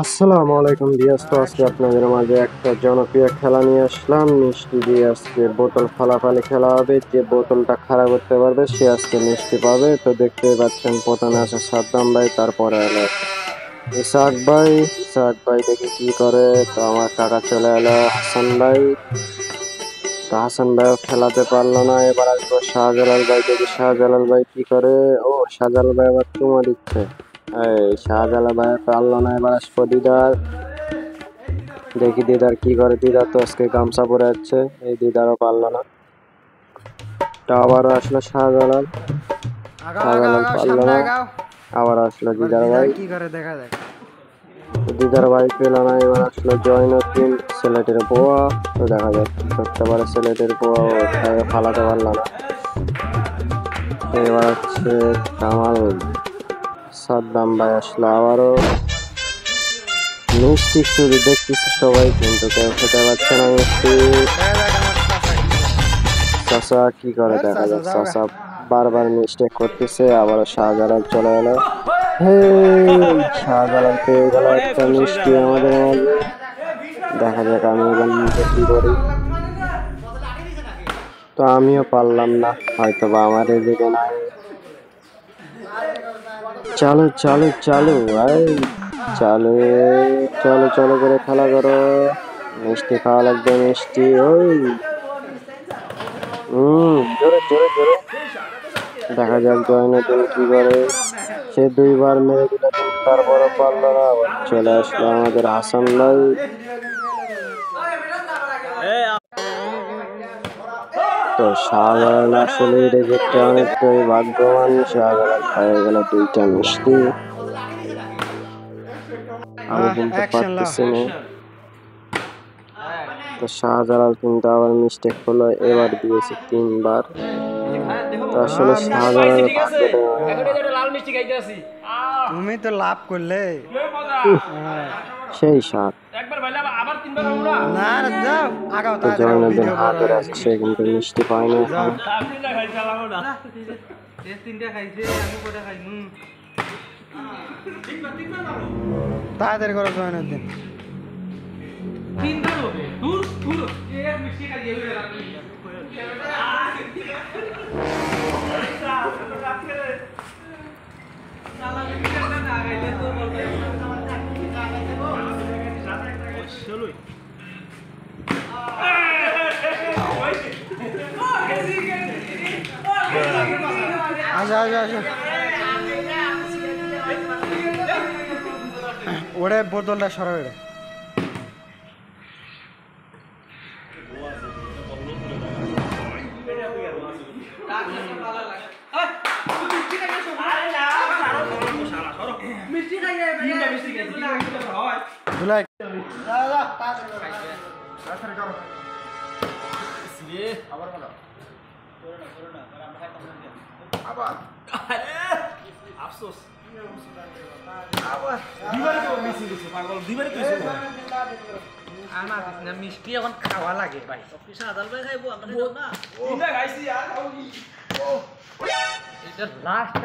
আসসালামু আলাইকুম ভিউয়ার্স, তো আজকে আপনাদের মাঝে একটা জনপ্রিয় খেলা নিয়ে আসলাম। মিষ্টি দিয়ে আজকে বোতল ফালাফালি খেলা হবে। যে বোতলটা খারাপ করতে পারবে সে আজকে মিষ্টি পাবে। তো দেখতেই পাচ্ছেন প্রথমে আছে সাদ্দাম ভাই, তারপরে এলো ইসাক ভাই দেখি কি করে। তো আমার কাকা চলে এলো হাসান ভাই। তো হাসান ভাইও খেলাতে পারলো না। এবার আসবো শাহজালাল ভাই, দেখি শাহজালাল ভাই কি করে। ও, শাহজালাল ভাই আবার চুমা দিচ্ছে। এই শাহজালাল ভাই পারলো না। এবার আসবো দিদার, দেখি দিদার কি করে। দিদার তো আজকে গামছা পরে যাচ্ছে, এই দিদারও পারলো না। তা আবারও আসলো শাহজালাল, আগাও আগাও শাহজালাল আগাও, পারলো সামনে না। আগাও। আবার আসলো এবার দিদার দিদার ভাই, কি করে দেখা যাক। দিদার ভাই পেল না। এবার আসলো জয়নুদ্দিন, সিলেটের পোয়া। তো দেখা যাক কি করতে পারে সিলেটের পোয়া, ও ফালাতে পারলো না। এবার হচ্ছে কামাল, সাদ্দাম ভাই আসলো আবারও। মিষ্টি শুধু দেখতেছে সবাই, কিন্তু কেউ খেতে পারছে না মিষ্টি। দেখা যাক আমার চাচা কি করে, দেখা চাচা যাক। যাও গা। চাচা বারবার মিস্টেক করতেছে। আবারও শাহজালাল চলে এলো। হে, শাহজালাল পেয়ে গেল একটা মিষ্টি আমাদের মাঝে। দেখা যাক আমি এবার নিজে কি করি। তো আমিও পারলাম না, হয়তো বা আমার এদিকে নাই। চালু চালু চালু, এই চালু, চলো চলো করে খেলা করো। মিষ্টি খাওয়া লাগবে, মিষ্টি। ওই জোরে জোরে জোরে। দেখা যাক জয়নুদ্দিন কি করে। সে দুইবার মেরে দিল কিন্তু তারপরও পারলো না। আবার চলে আসলো আমাদের হাসান ভাই। তো শাহজালাল আসলে রেজেক্টে অনেকটাই ভাগ্যবান। শাহজালাল পেয়ে গেল দুইটা মিষ্টি, আমি কিন্তু অ্যাকশন লাও। পারতেছি না। তো শাহজালাল কিন্তু আবার মিস্টেক হলো, এবার দিয়েছে তিনবার। তো আসলে শাহজালালের ভাগ্যটা তুমি তো লাভ করলে। উফ, হ্যাঁ। সেই সাত। না না, যাও আগাও তো তাড়াতাড়ি, জয়নুদ্দিন ভিডিও হাত বড় ধরে হয়ে আছে, যাচ্ছে। সে কিন্তু মিষ্টি পায়নি যাও এখন। তাড়াতাড়ি করো জয়নুদ্দিন। আসো আসো আসো, ওরে বোতলটা সরা ওরে। ধুলাই মিষ্টি এখন খাওয়া লাগে ভাই। এটা লাস্ট